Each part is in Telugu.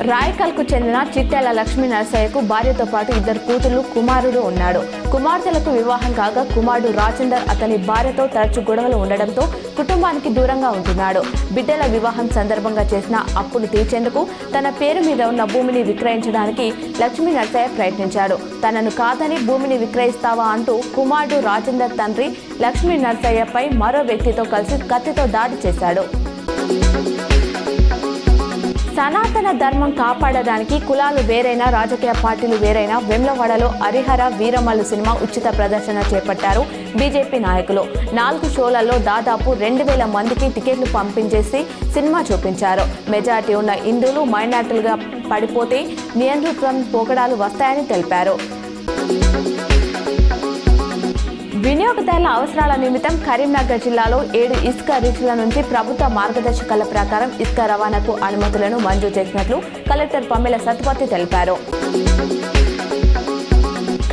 రాయకల్కు చెందిన చిట్యాల లక్ష్మీ నరసయ్యకు భార్యతో పాటు 2 కూతుళ్లు, కుమారుడు ఉన్నాడు. కుమార్తెలకు వివాహం కాగా కుమారుడు రాజేందర్ అతని భార్యతో తరచు గొడవలు ఉండడంతో కుటుంబానికి దూరంగా ఉంటున్నాడు. బిడ్డల వివాహం సందర్భంగా చేసిన అప్పులు తీర్చేందుకు తన పేరు మీద ఉన్న భూమిని విక్రయించడానికి లక్ష్మీ నరసయ్య ప్రయత్నించాడు. తనను కాదని భూమిని విక్రయిస్తావా అంటూ కుమారుడు రాజేందర్ తండ్రి లక్ష్మీ నరసయ్యపై మరో వ్యక్తితో కలిసి కత్తితో దాడి చేశాడు. సనాతన ధర్మం కాపాడడానికి కులాలు వేరైనా రాజకీయ పార్టీలు వేరైనా వేములవాడలో హరిహర వీరమల్లు సినిమా ఉచిత ప్రదర్శన చేపట్టారు బీజేపీ నాయకులు. 4 షోలలో దాదాపు 2000 మందికి టికెట్లు పంపించేసి సినిమా చూపించారు. మెజారిటీ ఉన్న హిందువులు మైనార్టీలుగా పడిపోతే నియంతృత్వం పోకడాలు వస్తాయని తెలిపారు. వినియోగదారుల అవసరాల నిమిత్తం కరీంనగర్ జిల్లాలో 7 ఇసుక రీచ్ల నుంచి ప్రభుత్వ మార్గదర్శకాల ప్రకారం ఇసుక రవాణాకు అనుమతులను మంజూరు చేసినట్లు కలెక్టర్ పమ్మెల సత్పతి తెలిపారు.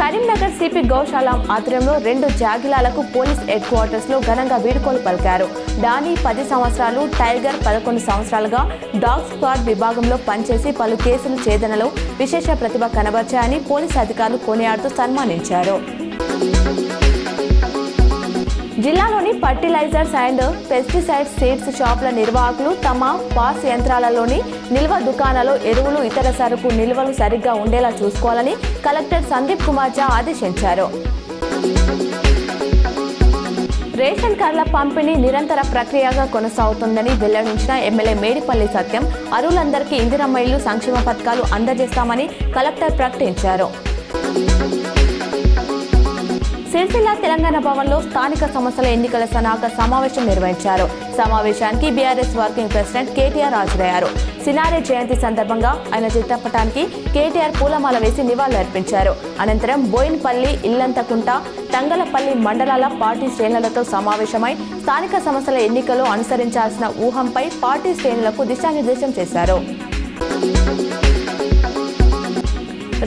కరీంనగర్ సిపి గౌశాల ఆధ్వర్యంలో 2 జాగిలాలకు పోలీస్ హెడ్ క్వార్టర్స్ లో ఘనంగా వీడ్కోలు పలికారు. డానీ 10 సంవత్సరాలు, టైగర్ 11 సంవత్సరాలుగా డాగ్ స్క్వాడ్ విభాగంలో పనిచేసి పలు కేసులు ఛేదనలో విశేష ప్రతిభ కనబర్చాయని పోలీసు అధికారులు కొనియాడుతూ సన్మానించారు. జిల్లాలోని ఫర్టిలైజర్స్ అండ్ పెస్టిసైడ్ సీడ్స్ షాపుల నిర్వాహకులు తమ పాస్ యంత్రాలలోని నిల్వ దుకాణాల్లో ఎరువులు, ఇతర సరుకు నిల్వలు సరిగ్గా ఉండేలా చూసుకోవాలని కలెక్టర్ సందీప్ కుమార్ ఝా ఆదేశించారు. రేషన్ కార్డుల పంపిణీ నిరంతర ప్రక్రియగా కొనసాగుతుందని వెల్లడించిన ఎమ్మెల్యే మేడిపల్లి సత్యం అర్హులందరికీ ఇందిరమ్మ ఇళ్లు, సంక్షేమ పథకాలు అందజేస్తామని కలెక్టర్ ప్రకటించారు. సిరిసిల్ల తెలంగాణ భవన్లో స్థానిక సంస్థల ఎన్నికల సన్నాహక సమావేశం నిర్వహించారు. సమావేశానికి బీఆర్ఎస్ వర్కింగ్ ప్రెసిడెంట్ కేటీఆర్ హాజరయ్యారు. సినారె జయంతి సందర్భంగా ఆయన చిత్రపటానికి కేటీఆర్ పూలమాల వేసి నివాళులర్పించారు. అనంతరం బోయిన్పల్లి, ఇల్లంతకుంట, తంగలపల్లి మండలాల పార్టీ శ్రేణులతో సమావేశమై స్థానిక సంస్థల ఎన్నికల్లో అనుసరించాల్సిన వ్యూహంపై పార్టీ శ్రేణులకు దిశానిర్దేశం చేశారు.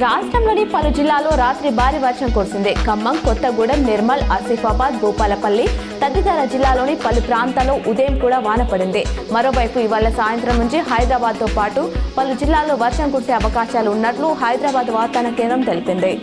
రాష్ట్రంలోని పలు జిల్లాల్లో రాత్రి భారీ వర్షం కురిసింది. ఖమ్మం, కొత్తగూడెం, నిర్మల్, ఆసిఫాబాద్, భూపాలపల్లి తదితర జిల్లాలోని పలు ప్రాంతాల్లో ఉదయం కూడా వాన పడింది. మరోవైపు ఇవాళ సాయంత్రం నుంచి హైదరాబాద్తో పాటు పలు జిల్లాల్లో వర్షం కురిసే అవకాశాలు ఉన్నట్లు హైదరాబాద్ వాతావరణ కేంద్రం తెలిపింది.